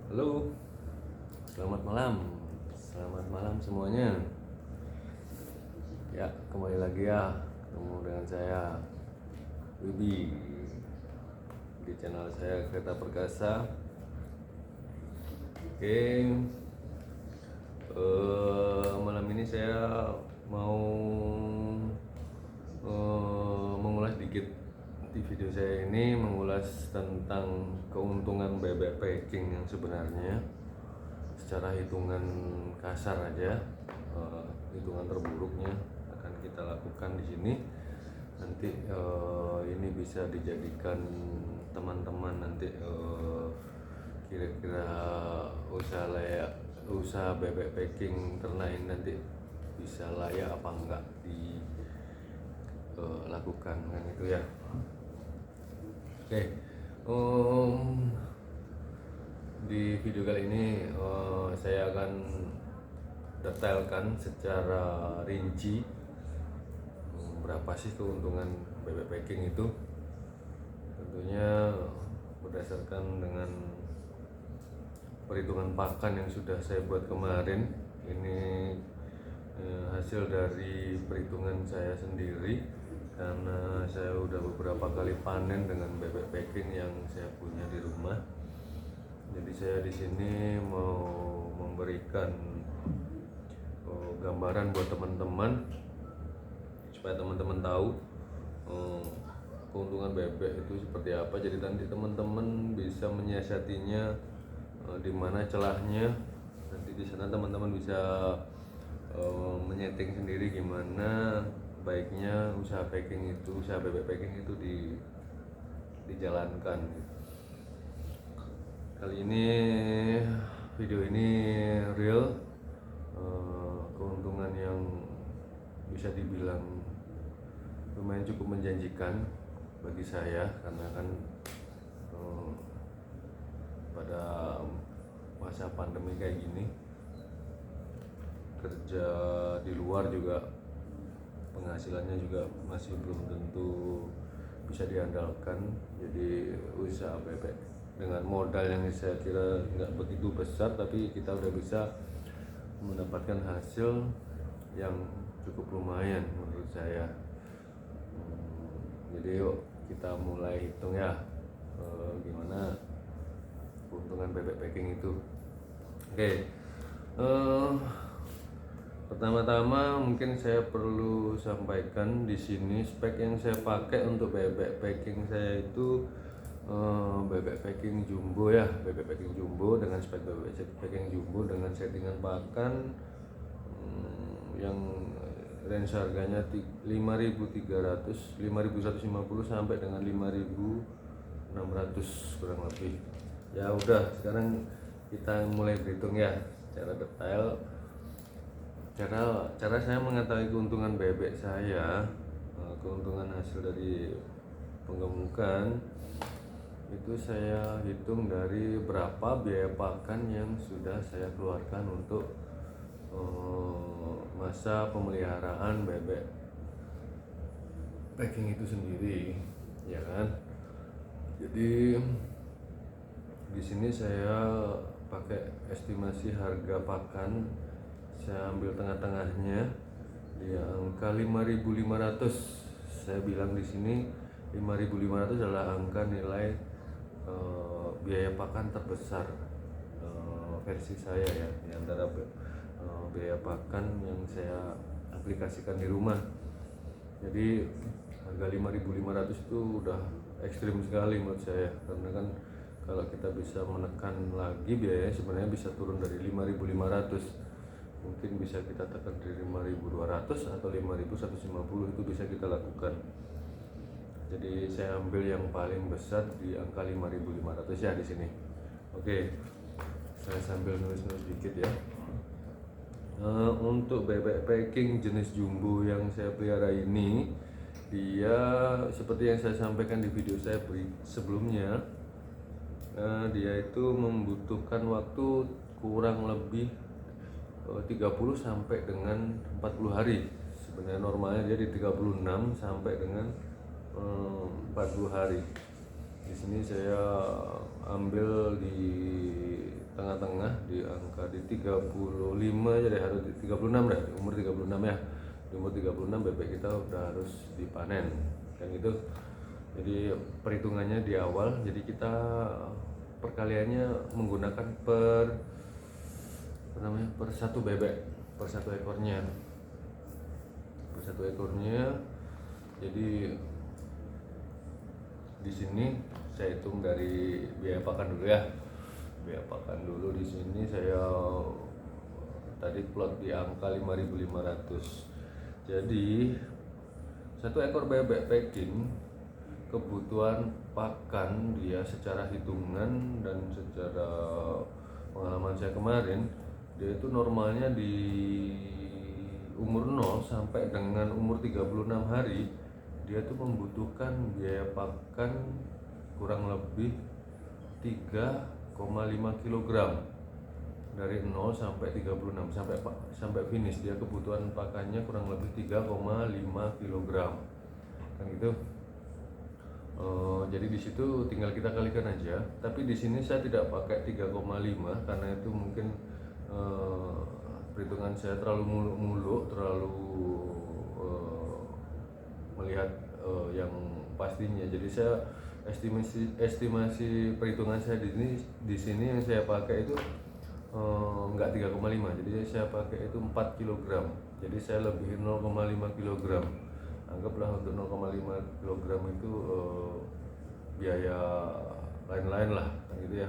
Halo, selamat malam. Selamat malam semuanya. Ya, kembali lagi ya, ketemu dengan saya Wibi di channel saya Kereta Perkasa. Oke, malam ini saya mau mengulas dikit di video saya ini, mengulas tentang keuntungan bebek packing yang sebenarnya secara hitungan kasar aja, hitungan terburuknya akan kita lakukan di sini. Nanti ini bisa dijadikan teman-teman nanti kira-kira usaha bebek packing ternak ini nanti bisa layak apa enggak dilakukan kan itu ya. Oke, di video kali ini saya akan detailkan secara rinci berapa sih keuntungan bebek packing itu. Tentunya berdasarkan dengan perhitungan pakan yang sudah saya buat kemarin. Ini hasil dari perhitungan saya sendiri, karena saya udah beberapa kali panen dengan bebek packing yang saya punya di rumah. Jadi saya di sini mau memberikan gambaran buat teman-teman supaya teman-teman tahu keuntungan bebek itu seperti apa. Jadi nanti teman-teman bisa menyiasatinya, di mana celahnya. Nanti di sana teman-teman bisa menyeting sendiri gimana baiknya usaha bebek packing itu dijalankan. Kali ini video ini real, keuntungan yang bisa dibilang lumayan cukup menjanjikan bagi saya, karena kan pada masa pandemi kayak gini kerja di luar juga penghasilannya juga masih belum tentu bisa diandalkan. Jadi usaha bebek dengan modal yang saya kira nggak begitu besar, tapi kita udah bisa mendapatkan hasil yang cukup lumayan menurut saya. Jadi yuk kita mulai hitung ya, gimana keuntungan bebek packing itu. Oke, pertama-tama mungkin saya perlu sampaikan di sini spek yang saya pakai untuk bebek packing saya itu bebek packing jumbo ya, bebek packing jumbo dengan spek bebek packing jumbo dengan settingan pakan yang range harganya 5.300, 5.150 sampai dengan 5.600 kurang lebih. Ya udah, sekarang kita mulai berhitung ya secara detail. Cara saya mengetahui keuntungan bebek saya, keuntungan hasil dari penggemukan itu saya hitung dari berapa biaya pakan yang sudah saya keluarkan untuk masa pemeliharaan bebek packing itu sendiri, ya kan. Jadi di sini saya pakai estimasi harga pakan, saya ambil tengah-tengahnya di angka 5.500. Saya bilang di sini 5.500 adalah angka nilai biaya pakan terbesar versi saya ya, di antara biaya pakan yang saya aplikasikan di rumah. Jadi harga 5.500 itu udah ekstrim sekali menurut saya, karena kan kalau kita bisa menekan lagi biayanya sebenarnya bisa turun dari 5.500, mungkin bisa kita tekan dari 5.200 atau 5.150, itu bisa kita lakukan. Jadi saya ambil yang paling besar di angka 5.500 ya di sini. Oke, saya sambil nulis-nulis dikit ya. Untuk bebek packing jenis jumbo yang saya pelihara ini, dia seperti yang saya sampaikan di video saya sebelumnya, dia itu membutuhkan waktu kurang lebih 30 sampai dengan 40 hari. Sebenarnya normalnya dia di 36 sampai dengan 40 hari. Di sini saya ambil di tengah-tengah di angka di 35 aja deh, harus di 36 deh, di umur 36 ya. Di umur 36 bebek kita udah harus dipanen kan gitu. Jadi perhitungannya di awal, jadi kita perkaliannya menggunakan per satu bebek, per satu ekornya. Per satu ekornya. Jadi di sini saya hitung dari biaya pakan dulu ya. Biaya pakan dulu di sini saya tadi plot di angka 5.500. Jadi satu ekor bebek packing kebutuhan pakan dia secara hitungan dan secara pengalaman saya kemarin, dia itu normalnya di umur 0 sampai dengan umur 36 hari dia tuh membutuhkan biaya pakan kurang lebih 3,5 kg. Dari 0 sampai 36 sampai finish dia kebutuhan pakannya kurang lebih 3,5 kg kan gitu. Jadi di situ tinggal kita kalikan aja. Tapi di sini saya tidak pakai 3,5 karena itu mungkin perhitungan saya terlalu muluk-muluk, terlalu melihat yang pastinya. Jadi saya estimasi perhitungan saya di sini yang saya pakai itu enggak 3,5. Jadi saya pakai itu 4 kg. Jadi saya lebihin 0,5 kg. Anggaplah untuk 0,5 kg itu biaya lain-lain lah gitu ya.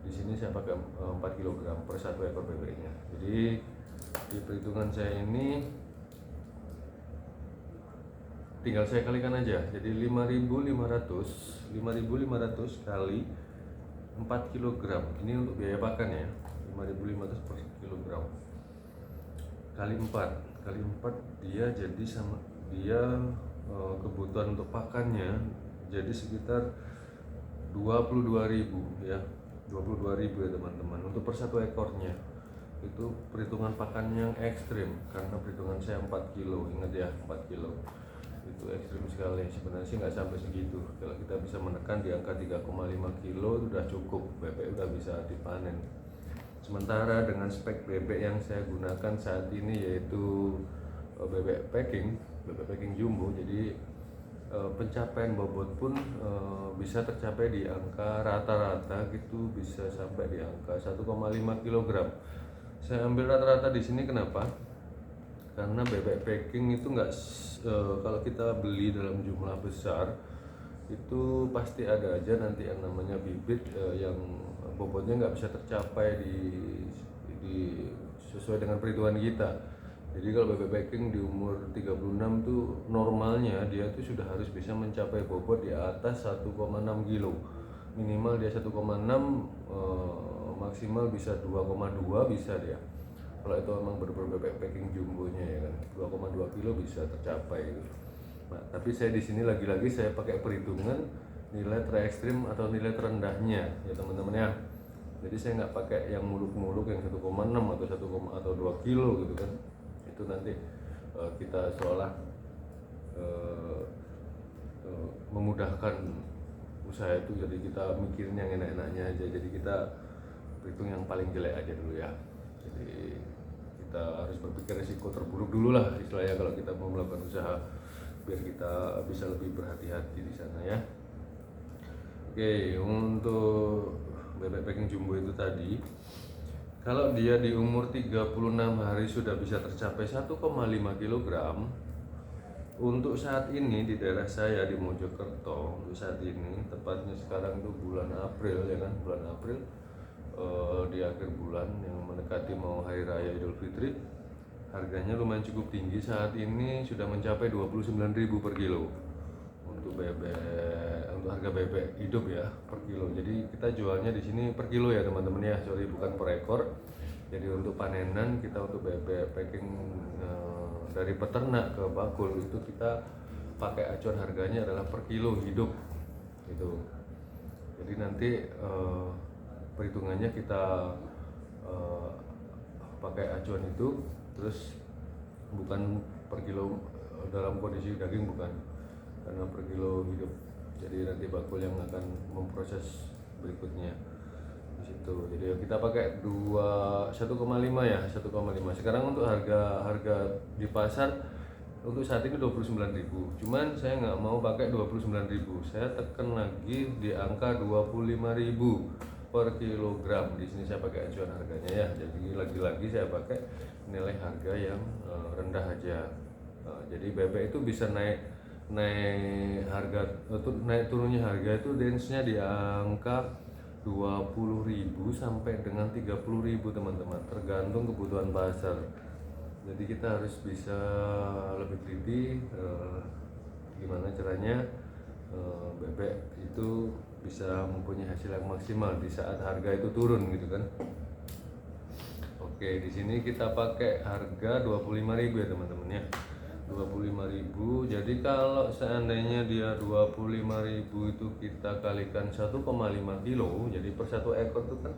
Di sini saya pakai 4 kg per satu ekor bebeknya. Jadi di perhitungan saya ini tinggal saya kalikan aja. Jadi 5.500 kali 4 kg. Ini untuk biaya pakan ya. 5.500 per kilogram kali 4 dia jadi sama dia kebutuhan untuk pakannya jadi sekitar 22.000 ya. 22.000 ya teman-teman untuk per satu ekornya. Itu perhitungan pakan yang ekstrim karena perhitungan saya 4 kilo. Ingat ya, 4 kilo itu ekstrim sekali. Sebenarnya sih nggak sampai segitu. Kalau kita bisa menekan di angka 3,5 kilo itu udah cukup, bebek udah bisa dipanen. Sementara dengan spek bebek yang saya gunakan saat ini yaitu bebek packing jumbo, jadi pencapaian bobot pun bisa tercapai di angka rata-rata gitu, bisa sampai di angka 1,5 kg. Saya ambil rata-rata di sini kenapa? Karena bebek packing itu nggak kalau kita beli dalam jumlah besar itu pasti ada aja nanti yang namanya bibit yang bobotnya nggak bisa tercapai di sesuai dengan perhitungan kita. Jadi kalau bebek packing di umur 36 tuh normalnya dia tuh sudah harus bisa mencapai bobot di atas 1,6 kilo. Minimal dia 1,6, maksimal bisa 2,2 bisa dia. Kalau itu memang benar-benar bebek packing jumbonya ya kan, 2,2 kilo bisa tercapai gitu. Nah, tapi saya di sini lagi-lagi saya pakai perhitungan nilai terekstrim atau nilai terendahnya ya teman-teman ya. Jadi saya nggak pakai yang muluk-muluk yang 1,6 atau 2 kilo gitu kan. Itu nanti kita seolah memudahkan usaha itu, jadi kita mikirin yang enak-enaknya aja. Jadi kita perhitung yang paling jelek aja dulu ya. Jadi kita harus berpikir risiko terburuk dulu lah istilahnya kalau kita mau melakukan usaha, biar kita bisa lebih berhati-hati di sana ya. Oke, untuk bebek packing jumbo itu tadi, kalau dia di umur 36 hari sudah bisa tercapai 1,5 kg. Untuk saat ini di daerah saya di Mojokerto, untuk saat ini tepatnya sekarang itu bulan April ya kan, bulan April di akhir bulan yang mendekati mau hari raya Idul Fitri, harganya lumayan cukup tinggi. Saat ini sudah mencapai 29.000 per kilo untuk harga bebek hidup ya per kilo. Jadi kita jualnya di sini per kilo ya teman-teman ya, sorry bukan per ekor. Jadi untuk panenan kita untuk bebek packing dari peternak ke bakul itu kita pakai acuan harganya adalah per kilo hidup gitu. Jadi nanti perhitungannya kita pakai acuan itu, terus bukan per kilo dalam kondisi daging, bukan, karena per kilo hidup. Jadi nanti bakul yang akan memproses berikutnya. Di situ. Jadi kita pakai 1,5 ya, 1,5. Sekarang untuk harga di pasar untuk saat ini 29.000. Cuman saya nggak mau pakai 29.000. Saya tekan lagi di angka 25.000 per kilogram. Di sini saya pakai acuan harganya ya. Jadi lagi-lagi saya pakai nilai harga yang rendah aja. Jadi bebek itu bisa naik harga, naik turunnya harga itu range-nya di angka 20.000 sampai dengan 30.000 teman-teman, tergantung kebutuhan pasar. Jadi kita harus bisa lebih teliti gimana caranya bebek itu bisa mempunyai hasil yang maksimal di saat harga itu turun gitu kan. Oke, di sini kita pakai harga 25.000 ya teman-teman ya. 25.000. Jadi kalau seandainya dia 25.000 itu kita kalikan 1,5 kilo, jadi per satu ekor itu kan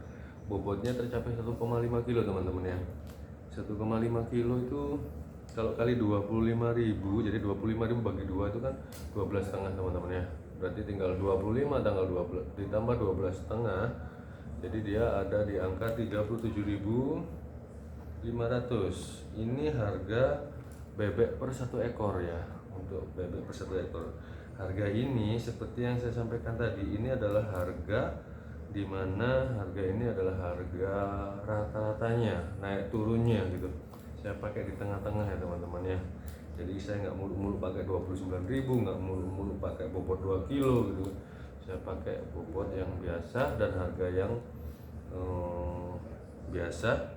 bobotnya tercapai 1,5 kilo teman-teman ya. 1,5 kilo itu kalau kali 25.000, jadi 25.000 bagi 2 itu kan 12,5 teman-teman ya. Berarti tinggal 25 tanggal 12 ditambah 12,5, jadi dia ada di angka 37.500. Ini harga bebek per satu ekor ya. Untuk bebek per satu ekor, harga ini seperti yang saya sampaikan tadi, ini adalah harga dimana harga ini adalah harga rata-ratanya, naik turunnya gitu. Saya pakai di tengah-tengah ya teman-teman ya. Jadi saya nggak mulu-mulu pakai 29.000, nggak mulu-mulu pakai bobot 2 kilo gitu. Saya pakai bobot yang biasa dan harga yang biasa.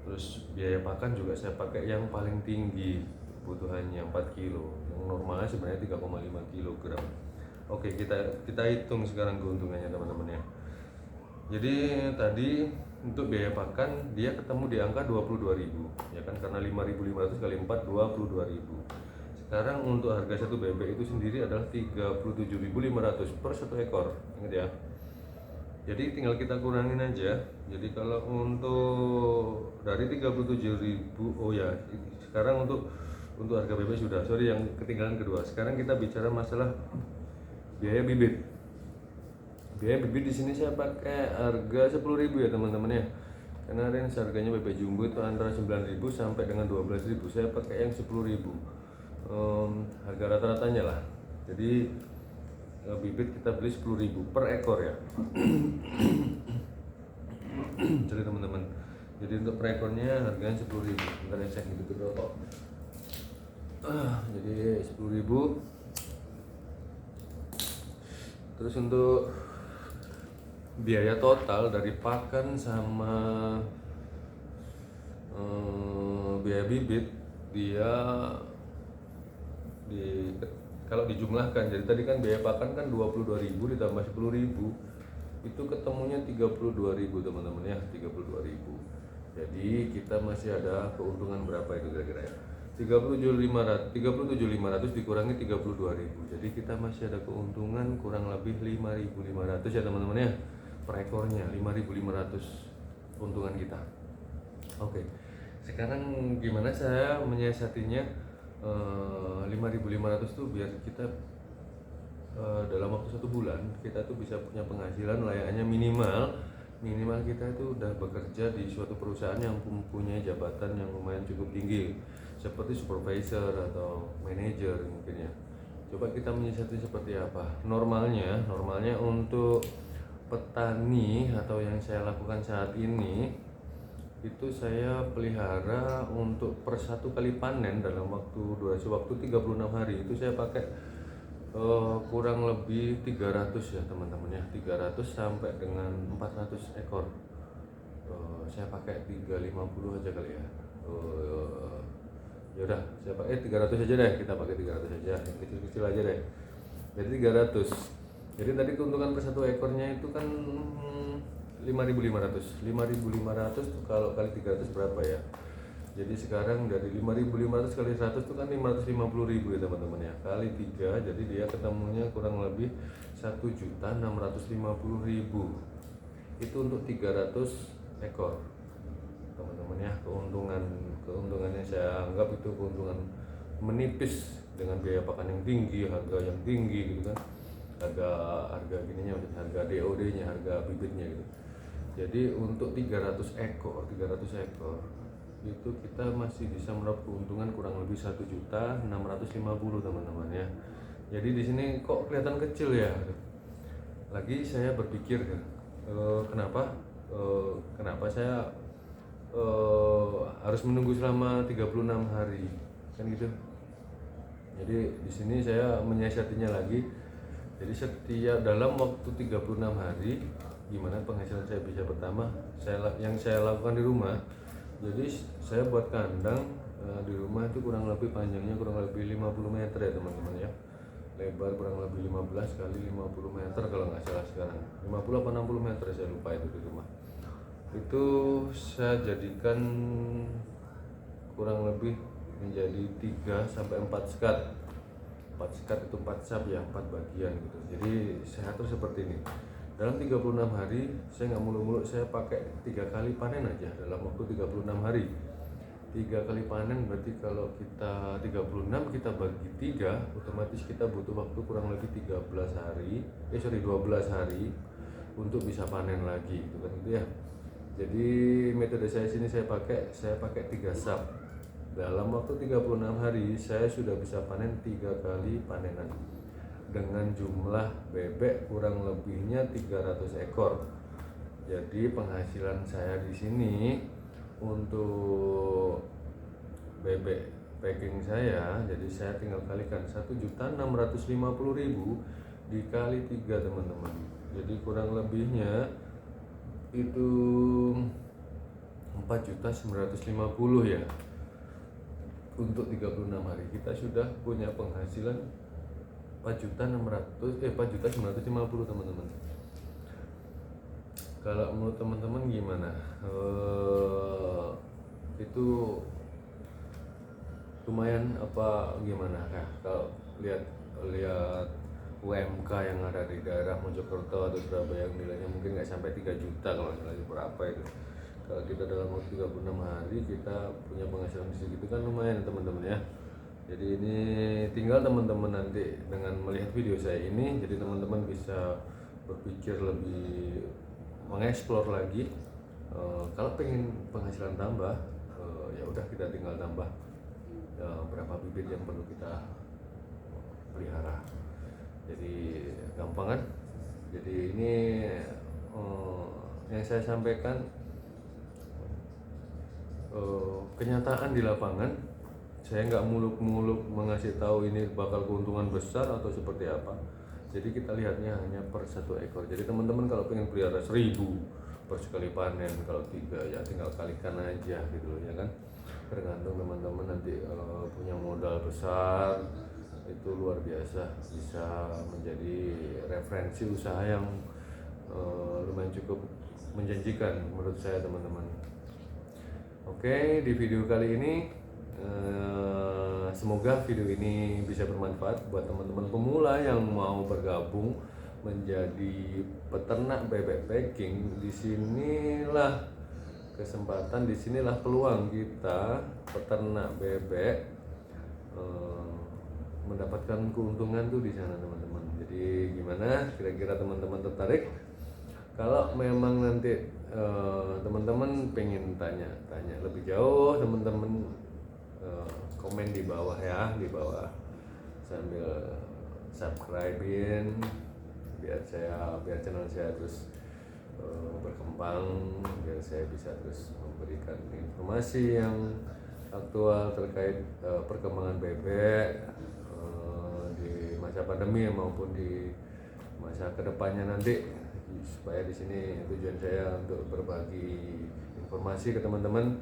Terus biaya pakan juga saya pakai yang paling tinggi, kebutuhannya 4 kilo, yang normalnya sebenarnya 3,5 kilogram. Oke, kita hitung sekarang keuntungannya teman-teman ya. Jadi tadi untuk biaya pakan dia ketemu di angka 22.000 ya kan, karena 5.500 kali 4 22.000. Sekarang untuk harga satu bebek itu sendiri adalah 37.500 per satu ekor, ingat ya. Jadi tinggal kita kurangin aja. Jadi kalau untuk dari 37.000, oh ya, sekarang untuk harga bebek sudah, sorry yang ketinggalan kedua. Sekarang kita bicara masalah biaya bibit. Biaya bibit di sini saya pakai harga 10.000 ya teman-teman ya. Karena range harganya bebek jumbo itu antara 9.000 sampai dengan 12.000. Saya pakai yang 10.000. Harga rata-ratanya lah. Jadi bibit kita beli 10.000 per ekor ya. Jadi teman-teman, jadi untuk per ekornya harganya 10.000. Bentar ya, saya gitu dulu. Jadi 10.000. Terus untuk biaya total dari pakan sama biaya bibit dia kalau dijumlahkan, jadi tadi kan biaya pakan kan 22.000 ditambah 10.000 itu ketemunya 32.000 teman-teman ya, 32.000. Jadi kita masih ada keuntungan berapa itu kira-kira ya? 37.500 dikurangi 32.000. Jadi kita masih ada keuntungan kurang lebih 5.500 ya teman-teman ya. Per ekornya 5.500 keuntungan kita. Oke. Sekarang gimana saya menyiasatinya 5.500 tuh biar kita dalam waktu 1 bulan kita tuh bisa punya penghasilan layaknya minimal kita itu udah bekerja di suatu perusahaan yang mempunyai jabatan yang lumayan cukup tinggi seperti supervisor atau manajer mungkin ya. Coba kita menyiasati seperti apa. Normalnya untuk petani atau yang saya lakukan saat ini itu saya pelihara untuk per satu kali panen dalam durasi waktu 36 hari itu saya pakai kurang lebih 300 ya teman-teman ya, 300 sampai dengan 400 ekor. Saya pakai 350 aja kali ya. Ya udah, saya pakai 300 aja deh, kita pakai 300 aja, yang kecil-kecil aja deh. Jadi 300. Jadi tadi keuntungan per satu ekornya itu kan 5.500. 5.500 tuh kalau kali 300 berapa ya? Jadi sekarang dari 5.500 kali 100 itu kan 550.000 ya teman-teman ya. Kali 3 jadi dia ketemunya kurang lebih 1.650.000. Itu untuk 300 ekor. Teman-teman ya, keuntungannya saya anggap itu keuntungan menipis dengan biaya pakan yang tinggi, harga yang tinggi gitu kan. Harga gininya, harga DOD-nya, harga bibitnya gitu. Jadi untuk 300 ekor itu kita masih bisa meraup keuntungan kurang lebih 1.650.000 teman-teman ya. Jadi di sini kok kelihatan kecil ya. Lagi saya berpikir kan, kenapa saya harus menunggu selama 36 hari kan gitu. Jadi di sini saya menyiasatinya lagi. Jadi setiap dalam waktu 36 hari gimana penghasilan saya bisa bertambah. Yang saya lakukan di rumah, jadi saya buat kandang di rumah itu kurang lebih panjangnya kurang lebih 50 meter ya teman-teman ya. Lebar kurang lebih 15 kali 50 meter kalau nggak salah sekarang. 50 atau 60 meter saya lupa itu di rumah. Itu saya jadikan kurang lebih menjadi 3 sampai 4 sekat. 4 sekat itu 4 sap ya, 4 bagian gitu. Jadi saya atur seperti ini. Dalam 36 hari saya nggak muluk-muluk, saya pakai 3 kali panen aja dalam waktu 36 hari. 3 kali panen berarti kalau kita 36 kita bagi 3, otomatis kita butuh waktu kurang lebih 12 hari untuk bisa panen lagi gitu kan gitu ya. Jadi metode saya sini saya pakai 3 sap. Dalam waktu 36 hari saya sudah bisa panen 3 kali panenan dengan jumlah bebek kurang lebihnya 300 ekor. Jadi penghasilan saya di sini untuk bebek packing saya, jadi saya tinggal kalikan 1.650.000 dikali 3 teman-teman. Jadi kurang lebihnya itu 4.950.000 ya. Untuk 36 hari kita sudah punya penghasilan 4.950.000 teman-teman. Kalau menurut teman-teman gimana? Itu lumayan apa gimana kah? Kalau lihat UMK yang ada di daerah Mojokerto atau Surabaya yang nilainya mungkin nggak sampai 3 juta kalau nilainya berapa itu. Kalau kita dalam waktu 36 hari kita punya penghasilan segitu kan lumayan teman-teman ya. Jadi ini tinggal teman-teman nanti dengan melihat video saya ini, jadi teman-teman bisa berpikir lebih mengeksplor lagi. Kalau pengen penghasilan tambah, ya udah kita tinggal tambah berapa bibit yang perlu kita pelihara. Jadi gampang kan? Jadi ini yang saya sampaikan kenyataan di lapangan. Saya nggak muluk-muluk mengasih tahu ini bakal keuntungan besar atau seperti apa. Jadi kita lihatnya hanya per 1 ekor. Jadi teman-teman kalau pengen pelihara 1.000 per sekali panen, kalau 3 ya tinggal kalikan aja gitu loh ya kan. Tergantung teman-teman nanti punya modal besar itu luar biasa, bisa menjadi referensi usaha yang lumayan cukup menjanjikan menurut saya teman-teman. Oke, di video kali ini semoga video ini bisa bermanfaat buat teman-teman pemula yang mau bergabung menjadi peternak bebek packing. Disinilah kesempatan, disinilah peluang kita peternak bebek mendapatkan keuntungan tuh di sana teman-teman. Jadi gimana? Kira-kira teman-teman tertarik? Kalau memang nanti teman-teman pengen tanya lebih jauh, teman-teman komen di bawah ya, di bawah sambil subscribe-in biar channel saya terus berkembang, biar saya bisa terus memberikan informasi yang aktual terkait perkembangan bebek di masa pandemi maupun di masa kedepannya nanti, supaya di sini tujuan saya untuk berbagi informasi ke teman-teman.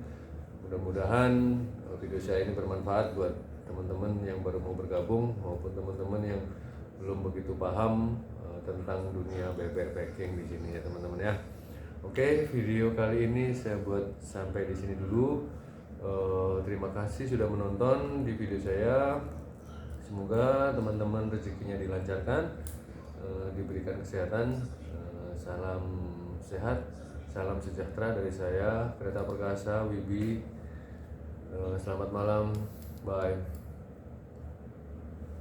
Mudah-mudahan video saya ini bermanfaat buat teman-teman yang baru mau bergabung maupun teman-teman yang belum begitu paham tentang dunia bebek packing di sini ya teman-teman ya. Oke, video kali ini saya buat sampai di sini dulu. Terima kasih sudah menonton di video saya. Semoga teman-teman rezekinya dilancarkan, diberikan kesehatan. Salam sehat, salam sejahtera dari saya, Kereta Perkasa Wibi. Selamat malam, bye.